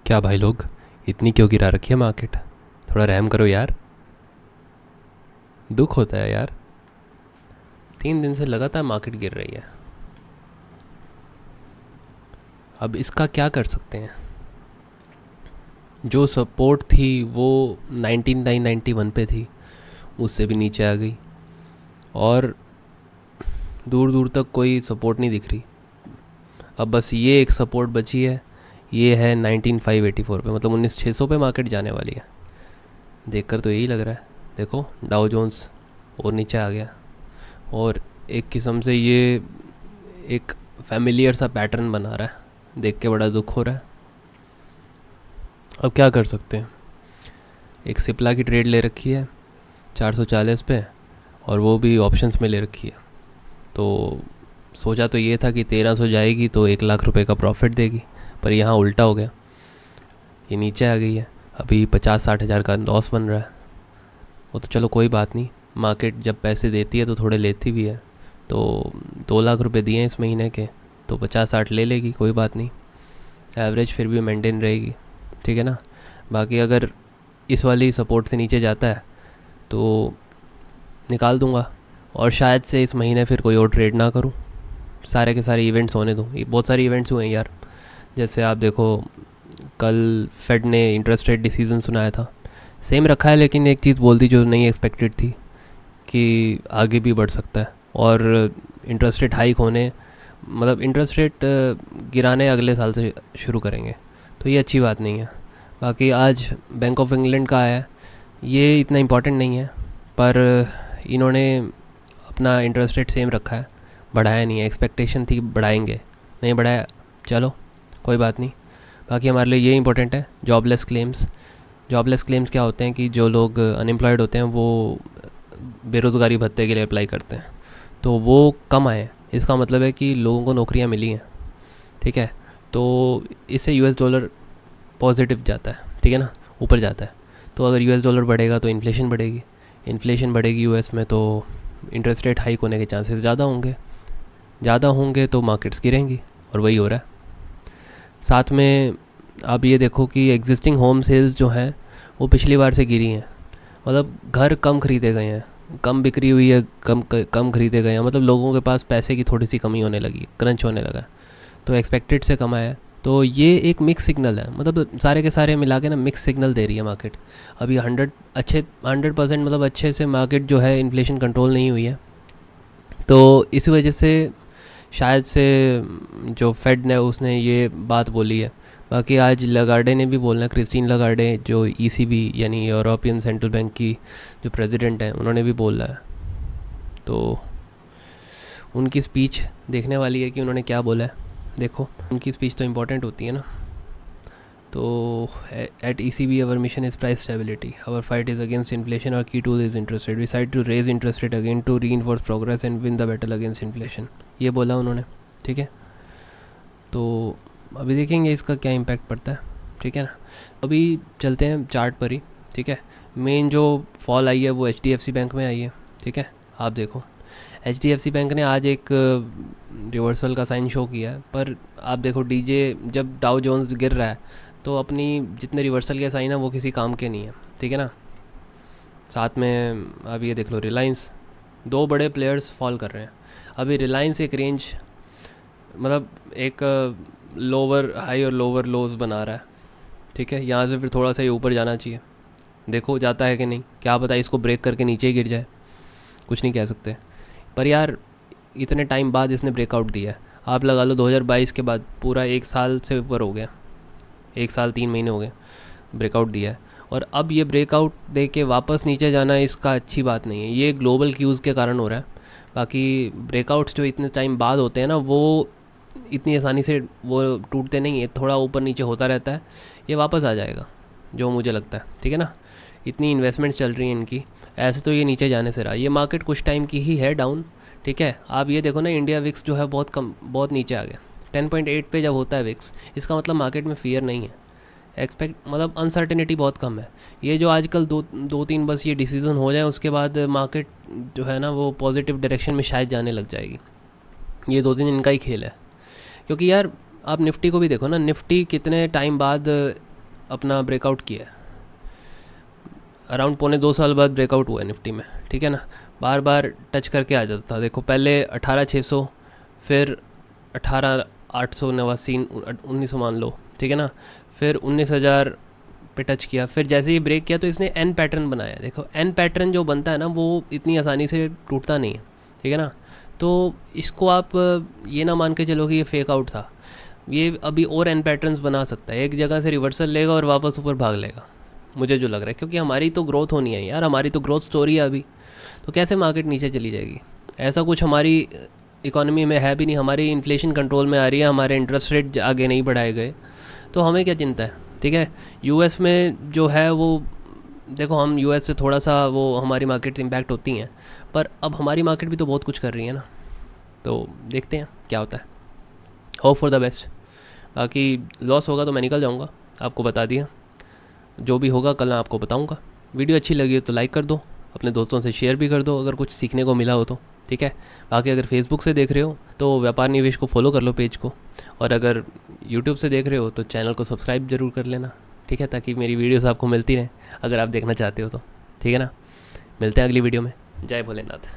क्या भाई लोग, इतनी क्यों गिरा रखी है मार्केट? थोड़ा रहम करो यार। दुख होता है यार। 3 दिन से लगातार मार्केट गिर रही है। अब इसका क्या कर सकते हैं? जो सपोर्ट थी वो 1991 पे थी, उससे भी नीचे आ गई। और दूर दूर तक कोई सपोर्ट नहीं दिख रही। अब बस ये एक सपोर्ट बची है। ये है 19584 पे, मतलब 19600 पे मार्केट जाने वाली है। देखकर तो यही लग रहा है। देखो डाउ जोन्स और नीचे आ गया। और एक किस्म से ये एक फैमिलियर सा पैटर्न बना रहा है। देख के बड़ा दुख हो रहा है। अब क्या कर सकते हैं? एक सिप्ला की ट्रेड ले रखी है 440 पे, और वो भी ऑप्शंस में ले रखी है। तो सोचा तो ये था कि 1300 जाएगी तो 1 लाख रुपए का प्रॉफिट देगी, पर यहाँ उल्टा हो गया। ये नीचे आ गई है। अभी 50-60 हज़ार का लॉस बन रहा है। वो तो चलो कोई बात नहीं, मार्केट जब पैसे देती है तो थोड़े लेती भी है। तो 2 लाख रुपए दिए हैं इस महीने के, तो 50-60 ले लेगी, कोई बात नहीं। एवरेज फिर भी मेंटेन रहेगी, ठीक है ना। बाकी अगर इस वाली सपोर्ट से नीचे जाता है तो निकाल दूंगा, और शायद से इस महीने फिर कोई और ट्रेड ना करूं। सारे के सारे इवेंट्स होने दूं। ये बहुत सारे इवेंट्स हुए हैं यार। जैसे आप देखो, कल फेड ने इंटरेस्ट रेट डिसीजन सुनाया था। सेम रखा है, लेकिन एक चीज़ बोल दी जो नहीं एक्सपेक्टेड थी, कि आगे भी बढ़ सकता है। और इंटरेस्ट रेट हाइक होने, मतलब इंटरेस्ट रेट गिराने अगले साल से शुरू करेंगे, तो ये अच्छी बात नहीं है। बाकी आज बैंक ऑफ इंग्लैंड का आया है। ये इतना इम्पोर्टेंट नहीं है, पर इन्होंने अपना इंटरेस्ट रेट सेम रखा है, बढ़ाया नहीं है। एक्सपेक्टेशन थी बढ़ाएंगे, नहीं बढ़ाया, चलो कोई बात नहीं। बाकी हमारे लिए ये इंपॉर्टेंट है, जॉबलेस क्लेम्स। जॉबलेस क्लेम्स क्या होते हैं कि जो लोग अनएम्प्लॉयड होते हैं वो बेरोज़गारी भत्ते के लिए अप्लाई करते हैं, तो वो कम आए। इसका मतलब है कि लोगों को नौकरियां मिली हैं, ठीक है। तो इससे यूएस डॉलर पॉजिटिव जाता है, ठीक है ना, ऊपर जाता है। तो अगर यूएस डॉलर बढ़ेगा तो इन्फ्लेशन बढ़ेगी। इन्फ्लेशन बढ़ेगी यूएस में, तो इंटरेस्ट रेट हाइक होने के चांसेस ज़्यादा होंगे। ज़्यादा होंगे तो मार्केट्स गिरेंगी, और वही हो रहा है। साथ में आप ये देखो कि एग्जिस्टिंग होम सेल्स जो हैं वो पिछली बार से गिरी हैं। मतलब घर कम ख़रीदे गए हैं, कम बिक्री हुई है, कम ख़रीदे गए हैं। मतलब लोगों के पास पैसे की थोड़ी सी कमी होने लगी, क्रंच होने लगा। तो एक्सपेक्टेड से कम आया है। तो ये एक मिक्स सिग्नल है, मतलब सारे के सारे मिला के ना मिक्स सिग्नल दे रही है मार्केट। अभी 100% मतलब अच्छे से मार्केट जो है इन्फ्लेशन कंट्रोल नहीं हुई है। तो इसी वजह से शायद से जो फेड ने उसने ये बात बोली है। बाकी आज लगार्डे ने भी बोलना है, क्रिस्टीन लगार्डे जो ईसीबी यानी यूरोपियन सेंट्रल बैंक की जो प्रेसिडेंट हैं, उन्होंने भी बोला है। तो उनकी स्पीच देखने वाली है कि उन्होंने क्या बोला है। देखो उनकी स्पीच तो इम्पोर्टेंट होती है ना। तो eight ECB our mission is price stability, our fight is against inflation, our key tool is interest rate, we decide to raise interest rate again to reinforce progress and win the battle against inflation, ये बोला उन्होंने, ठीक है। तो अभी देखेंगे इसका क्या इम्पैक्ट पड़ता है, ठीक है ना। अभी चलते हैं चार्ट पर ही, ठीक है। मेन जो फॉल आई है वो HDFC बैंक में आई है, ठीक है। आप देखो HDFC बैंक ने आज एक रिवर्सल का साइन शो किया है, पर आप देखो डीजे जब डाउ जोन्स गिर रहा है तो अपनी जितने रिवर्सल के साइन है वो किसी काम के नहीं है, ठीक है ना। साथ में अब ये देख लो रिलायंस, दो बड़े प्लेयर्स फॉल कर रहे हैं। अभी रिलायंस एक रेंज, मतलब एक लोअर हाई और लोअर लोज बना रहा है, ठीक है। यहाँ से फिर थोड़ा सा ये ऊपर जाना चाहिए। देखो जाता है कि नहीं, क्या पता इसको ब्रेक करके नीचे ही गिर जाए, कुछ नहीं कह सकते। पर यार इतने टाइम बाद इसने ब्रेकआउट दिया है। आप लगा लो 2022 के बाद पूरा 1 साल से ऊपर हो गया, 1 साल 3 महीने हो गए ब्रेकआउट दिया है। और अब ये ब्रेकआउट दे के वापस नीचे जाना इसका अच्छी बात नहीं है। ये ग्लोबल क्यूज़ के कारण हो रहा है। बाकी ब्रेकआउट्स जो इतने टाइम बाद होते हैं ना, वो इतनी आसानी से वो टूटते नहीं है, थोड़ा ऊपर नीचे होता रहता है। ये वापस आ जाएगा जो मुझे लगता है, ठीक है ना। इतनी इन्वेस्टमेंट्स चल रही हैं इनकी, ऐसे तो ये नीचे जाने से रहा। ये मार्केट कुछ टाइम की ही है डाउन, ठीक है। आप ये देखो ना, इंडिया विक्स जो है बहुत कम, बहुत नीचे आ गया। 10.8 पे जब होता है विक्स, इसका मतलब मार्केट में फियर नहीं है, एक्सपेक्ट मतलब अनसर्टेनिटी बहुत कम है। ये जो आजकल दो तीन बस ये डिसीज़न हो जाए, उसके बाद मार्केट जो है ना वो पॉजिटिव डायरेक्शन में शायद जाने लग जाएगी। ये 2 दिन इनका ही खेल है। क्योंकि यार आप निफ्टी को भी देखो ना, निफ्टी कितने टाइम बाद अपना ब्रेकआउट किया है, अराउंड 1.25 साल बाद ब्रेकआउट हुआ है निफ्टी में, ठीक है ना। बार बार टच करके आ जाता था, देखो पहले 18,600, फिर 18,889, 1900 मान लो, ठीक है ना, फिर 19,000 पे टच किया, फिर जैसे ही ब्रेक किया तो इसने एन पैटर्न बनाया। देखो एन पैटर्न जो बनता है ना वो इतनी आसानी से टूटता नहीं है, ठीक है ना। तो इसको आप ये ना मान के चलो कि ये फेक आउट था, ये अभी और एन पैटर्न्स बना सकता है, एक जगह से रिवर्सल लेगा और वापस ऊपर भाग लेगा, मुझे जो लग रहा है, क्योंकि हमारी तो ग्रोथ होनी है यार, हमारी तो ग्रोथ स्टोरी है अभी, तो कैसे मार्केट नीचे चली जाएगी। ऐसा कुछ हमारी इकोनॉमी में है भी नहीं, हमारी इन्फ्लेशन कंट्रोल में आ रही है, हमारे इंटरेस्ट रेट आगे नहीं बढ़ाए गए, तो हमें क्या चिंता है, ठीक है। यूएस में जो है वो देखो, हम यूएस से थोड़ा सा वो हमारी मार्केट्स इम्पैक्ट होती हैं, पर अब हमारी मार्केट भी तो बहुत कुछ कर रही है ना, तो देखते हैं क्या होता है, होप फॉर द बेस्ट। बाकी लॉस होगा तो मैं निकल जाऊँगा, आपको बता दिया, जो भी होगा कल मैं आपको बताऊँगा। वीडियो अच्छी लगी हो तो लाइक कर दो, अपने दोस्तों से शेयर भी कर दो अगर कुछ सीखने को मिला हो तो, ठीक है। बाकी अगर फेसबुक से देख रहे हो तो व्यापार निवेश को फॉलो कर लो पेज को, और अगर यूट्यूब से देख रहे हो तो चैनल को सब्सक्राइब ज़रूर कर लेना, ठीक है, ताकि मेरी वीडियोस आपको मिलती रहें अगर आप देखना चाहते हो तो, ठीक है ना। मिलते हैं अगली वीडियो में। जय भोलेनाथ।